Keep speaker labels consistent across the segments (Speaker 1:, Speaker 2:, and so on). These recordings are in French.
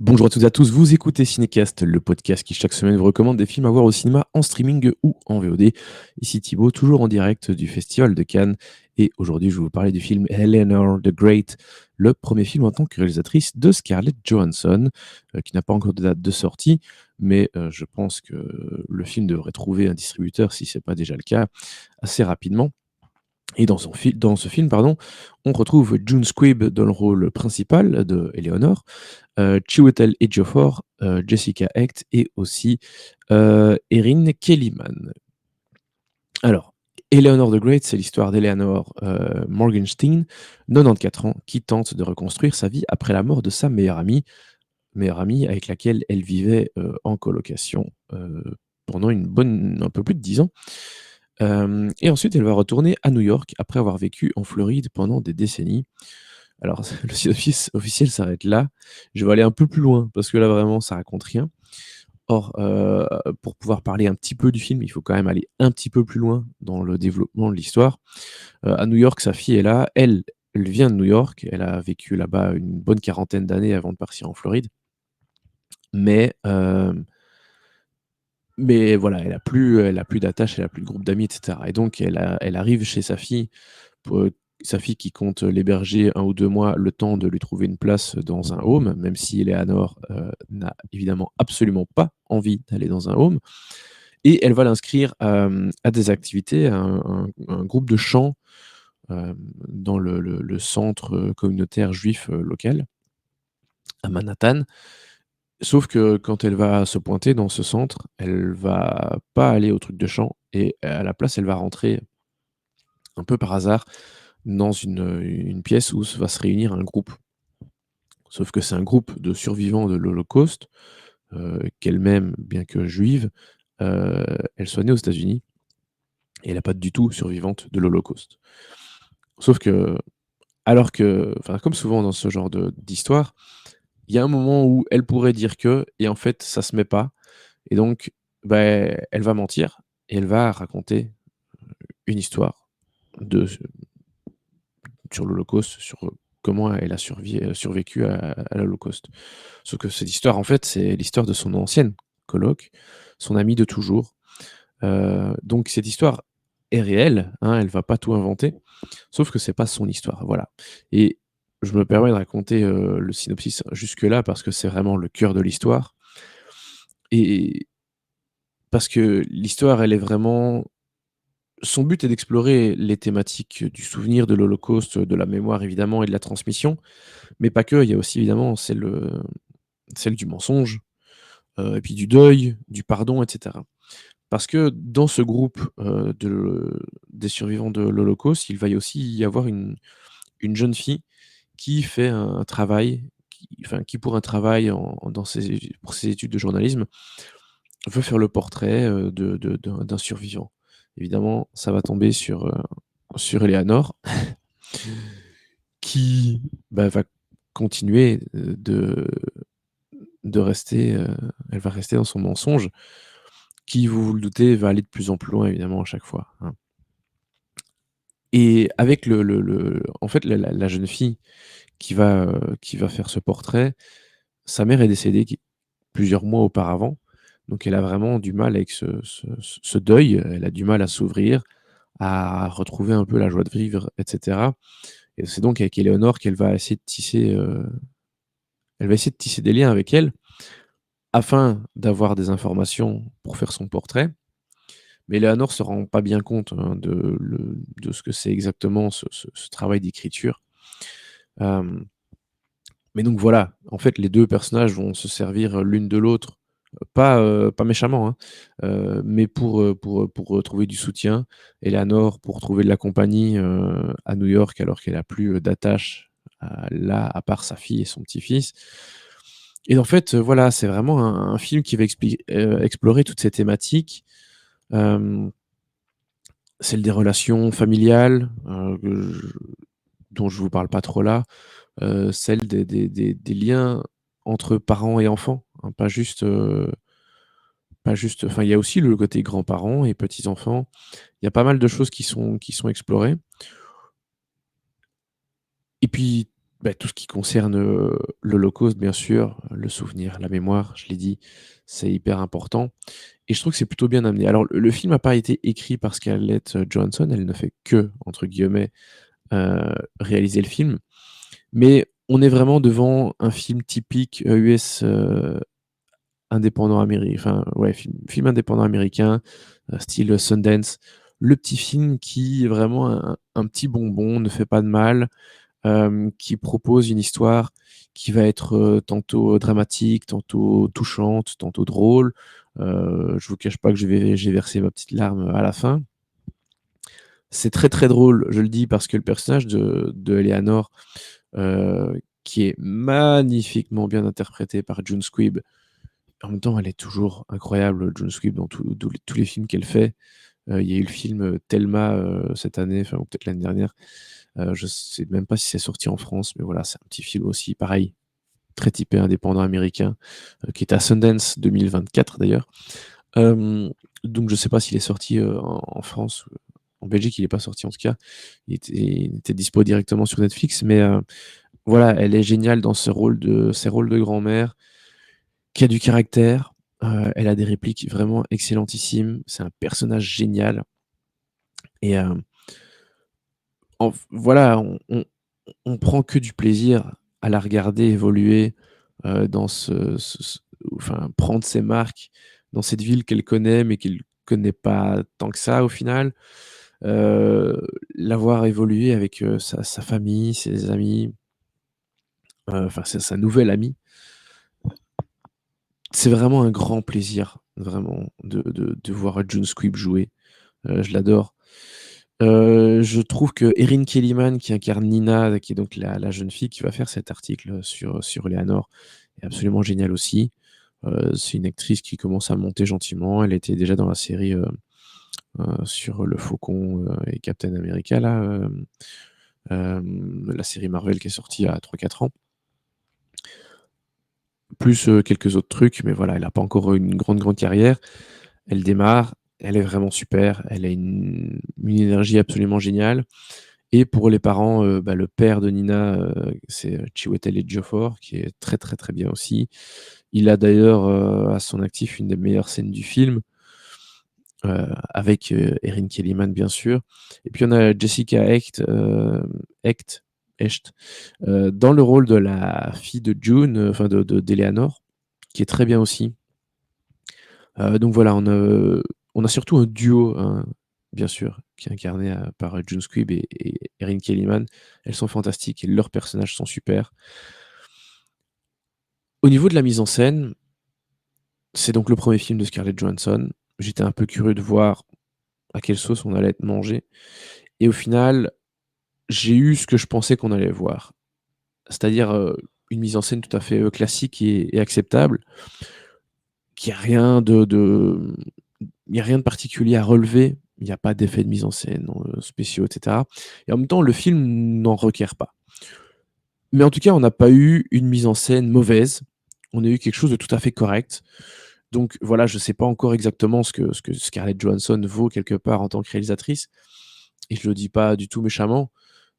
Speaker 1: Bonjour à toutes et à tous, vous écoutez Cinécast, le podcast qui chaque semaine vous recommande des films à voir au cinéma, en streaming ou en VOD. Ici Thibaut, toujours en direct du Festival de Cannes. Et aujourd'hui, je vais vous parler du film Eleanor the Great, le premier film en tant que réalisatrice de Scarlett Johansson, qui n'a pas encore de date de sortie, mais je pense que le film devrait trouver un distributeur, si ce n'est pas déjà le cas, assez rapidement. Et dans ce film, pardon, on retrouve June Squibb dans le rôle principal de Eleanor, Chiwetel Ejiofor, Jessica Hecht et aussi, Erin Kellyman. Alors, Eleanor the Great, c'est l'histoire d'Eleanor, Morgenstern, 94 ans, qui tente de reconstruire sa vie après la mort de sa meilleure amie avec laquelle elle vivait, en colocation, pendant un peu plus de 10 ans. Et ensuite elle va retourner à New York après avoir vécu en Floride pendant des décennies. Alors le synopsis officiel s'arrête là. Je vais aller un peu plus loin parce que là vraiment ça raconte rien. Or, pour pouvoir parler un petit peu du film, il faut quand même aller un petit peu plus loin dans le développement de l'histoire. À New York, sa fille est là. Elle vient de New York. Elle a vécu là-bas une bonne quarantaine d'années avant de partir en Floride. Mais, mais voilà, elle a plus d'attache, elle a plus de groupe d'amis et cetera et donc elle arrive chez sa fille. Pour, sa fille qui compte l'héberger 1 ou 2 mois, le temps de lui trouver une place dans un home, même si Eleanor, n'a évidemment absolument pas envie d'aller dans un home et elle va l'inscrire, à des activités, à un groupe de chant, dans le centre, communautaire juif, local, à Manhattan. Sauf que quand elle va se pointer dans ce centre, elle va pas aller au truc de chant et à la place, elle va rentrer un peu par hasard dans une pièce où va se réunir un groupe. Sauf que c'est un groupe de survivants de l'Holocauste, qu'elle-même, bien que juive, elle soit née aux États-Unis et elle est pas du tout survivante de l'Holocauste. Sauf que, alors que enfin, comme souvent dans ce genre d'histoire, il y a un moment où elle pourrait dire que et en fait, ça se met pas et donc, bah, elle va mentir et elle va raconter une histoire de sur l'Holocauste, sur, comment elle a survécu à l'Holocauste. Sauf que cette histoire, en fait, c'est l'histoire de son ancienne coloc, son amie de toujours. Donc cette histoire est réelle, hein, elle va pas tout inventer, sauf que c'est pas son histoire, voilà. Et je me permets de raconter, le synopsis jusque-là parce que c'est vraiment le cœur de l'histoire et parce que l'histoire, elle est vraiment son but est d'explorer les thématiques du souvenir de l'Holocauste, de la mémoire évidemment et de la transmission, mais pas que. Il y a aussi évidemment celle du mensonge, et puis du deuil, du pardon et cetera. Parce que dans ce groupe, des survivants de l'Holocauste, il va y aussi y avoir une jeune fille qui fait un travail, qui pour un travail pour ses études de journalisme, veut faire le portrait, d'un survivant. Évidemment, ça va tomber sur Eleanor qui, bah, va continuer, de rester, elle va rester dans son mensonge qui, vous vous le doutez, va aller de plus en plus loin évidemment à chaque fois, hein. Et avec en fait, la jeune fille qui va faire ce portrait, sa mère est décédée plusieurs mois auparavant, donc elle a vraiment du mal avec ce deuil, elle a du mal à s'ouvrir, à retrouver un peu la joie de vivre et cetera et c'est donc avec Éléonore qu'elle va essayer de tisser, elle va essayer de tisser des liens avec elle, afin d'avoir des informations pour faire son portrait. Mais Eleanor se rend pas bien compte, hein, de ce que c'est exactement ce travail d'écriture. Hem, mais donc voilà, en fait, les 2 personnages vont se servir l'une de l'autre, pas méchamment, hein, mais pour trouver du soutien. Eleanor pour trouver de la compagnie, à New York alors qu'elle a plus, d'attache là, à part sa fille et son petit-fils. Et en fait, voilà, c'est vraiment un film qui va explorer toutes ces thématiques, hem, celle des relations familiales, dont je vous parle pas trop là, celle des liens entre parents et enfants, hein, pas juste enfin, il y a aussi le côté grands-parents et petits-enfants. Il y a pas mal de choses qui sont explorées et puis Tout ce qui concerne, l'Holocauste, bien sûr, le souvenir, la mémoire, je l'ai dit, c'est hyper important et je trouve que c'est plutôt bien amené. Alors le film n'a pas été écrit par Scarlett Johansson, elle ne fait que, entre guillemets, réaliser le film, mais on est vraiment devant un film typique, US, indépendant enfin, ouais, film indépendant américain, style Sundance. Le petit film qui est vraiment un petit bonbon, ne fait pas de mal, qui propose une histoire qui va être, tantôt dramatique, tantôt touchante, tantôt drôle. Je vous cache pas que j'ai versé ma petite larme à la fin. C'est très, très drôle, je le dis parce que le personnage de Eleanor, qui est magnifiquement bien interprété par June Squibb. En même temps, elle est toujours incroyable, June Squibb, dans tous les films qu'elle fait. Il y a eu le film, Thelma, cette année, enfin ou peut-être l'année dernière. Je sais même pas si c'est sorti en France, mais voilà, c'est un petit film aussi pareil, très typé indépendant américain, qui est à Sundance 2024 d'ailleurs. Hem, donc je sais pas s'il est sorti, en France, en Belgique, il est pas sorti en tout cas. Il était dispo directement sur Netflix, mais voilà, elle est géniale dans ses rôles de grand-mère, qui a du caractère, elle a des répliques vraiment excellentissimes. C'est un personnage génial et voilà, on prend que du plaisir à la regarder évoluer, dans enfin, prendre ses marques dans cette ville qu'elle connaît, mais qu'elle connaît pas tant que ça au final. La voir évoluer avec, sa famille, ses amis, enfin sa nouvelle amie. C'est vraiment un grand plaisir, vraiment, de voir June Squibb jouer. Je l'adore. Je trouve que Erin Kellyman qui incarne Nina, qui est donc la jeune fille qui va faire cet article sur Eleanor, est absolument géniale aussi. C'est une actrice qui commence à monter gentiment. Elle était déjà dans la série, sur le Faucon, et Captain America là, la série Marvel qui est sortie il y a 3-4 ans. Plus, quelques autres trucs, mais voilà, elle a pas encore une grande carrière. Elle démarre, elle est vraiment super, elle a une énergie absolument géniale. Et pour les parents, le père de Nina, c'est, Chiwetel Ejiofor qui est très, très, très bien aussi. Il a d'ailleurs, à son actif une des meilleures scènes du film, avec, Erin Kellyman bien sûr. Et puis on a Jessica Hecht, dans le rôle de la fille de June, enfin d'Eleanor, qui est très bien aussi. Donc voilà, on a surtout un duo, hein, bien sûr, qui est incarné, par, June Squibb et Erin Kellyman. Elles sont fantastiques et leurs personnages sont super. Au niveau de la mise en scène, c'est donc le premier film de Scarlett Johansson. J'étais un peu curieux de voir à quelle sauce on allait être mangé et au final, j'ai eu ce que je pensais qu'on allait voir. C'est-à-dire, une mise en scène tout à fait, classique et acceptable, qui a rien il y a rien de particulier à relever. Il y a pas d'effets de mise en scène, spéciaux et cetera et en même temps, le film n'en requiert pas. Mais en tout cas, on n'a pas eu une mise en scène mauvaise. On a eu quelque chose de tout à fait correct. Donc voilà, je sais pas encore exactement ce que Scarlett Johansson vaut quelque part en tant que réalisatrice et je le dis pas du tout méchamment,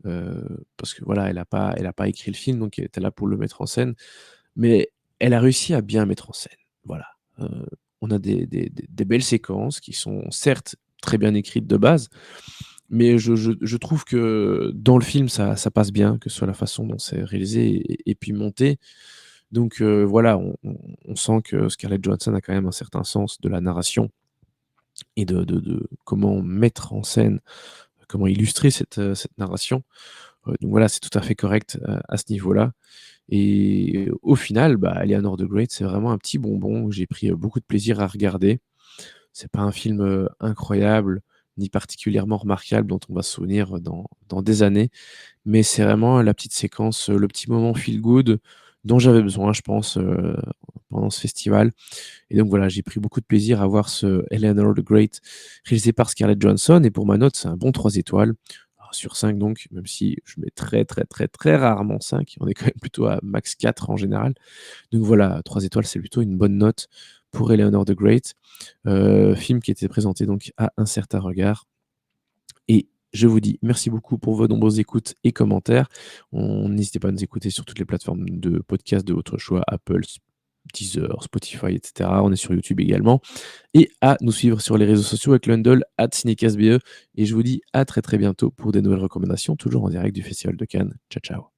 Speaker 1: parce que voilà, elle a pas écrit le film, donc elle était là pour le mettre en scène. Mais elle a réussi à bien mettre en scène. Voilà. Heu, on a des belles séquences qui sont certes très bien écrites de base, mais je trouve que dans le film ça passe bien, que ce soit la façon dont c'est réalisé et puis monté. Donc voilà, on sent que Scarlett Johansson a quand même un certain sens de la narration et de comment mettre en scène, comment illustrer cette narration. Donc voilà, c'est tout à fait correct, à ce niveau-là. Et au final, Eleanor the Great, c'est vraiment un petit bonbon où j'ai pris, beaucoup de plaisir à regarder. C'est pas un film, incroyable, ni particulièrement remarquable dont on va se souvenir dans des années, mais c'est vraiment la petite séquence, le petit moment feel good dont j'avais besoin, je pense, pendant ce festival et donc voilà, j'ai pris beaucoup de plaisir à voir ce Eleanor the Great réalisé par Scarlett Johansson et pour ma note, c'est un bon 3 étoiles, sur 5 donc, même si je mets très, très, très, très rarement 5. On est quand même plutôt à max 4 en général. Donc voilà, 3 étoiles, c'est plutôt une bonne note pour Eleanor the Great, film qui était présenté donc à Un Certain Regard et Je vous dis merci beaucoup pour vos nombreuses écoutes et commentaires. N'hésitez pas à nous écouter sur toutes les plateformes de podcast de votre choix, Apple, Deezer, Spotify, et cetera. On est sur YouTube également et à nous suivre sur les réseaux sociaux avec le handle @cinecastbe et je vous dis à très, très bientôt pour des nouvelles recommandations, toujours en direct du Festival de Cannes. Ciao, ciao.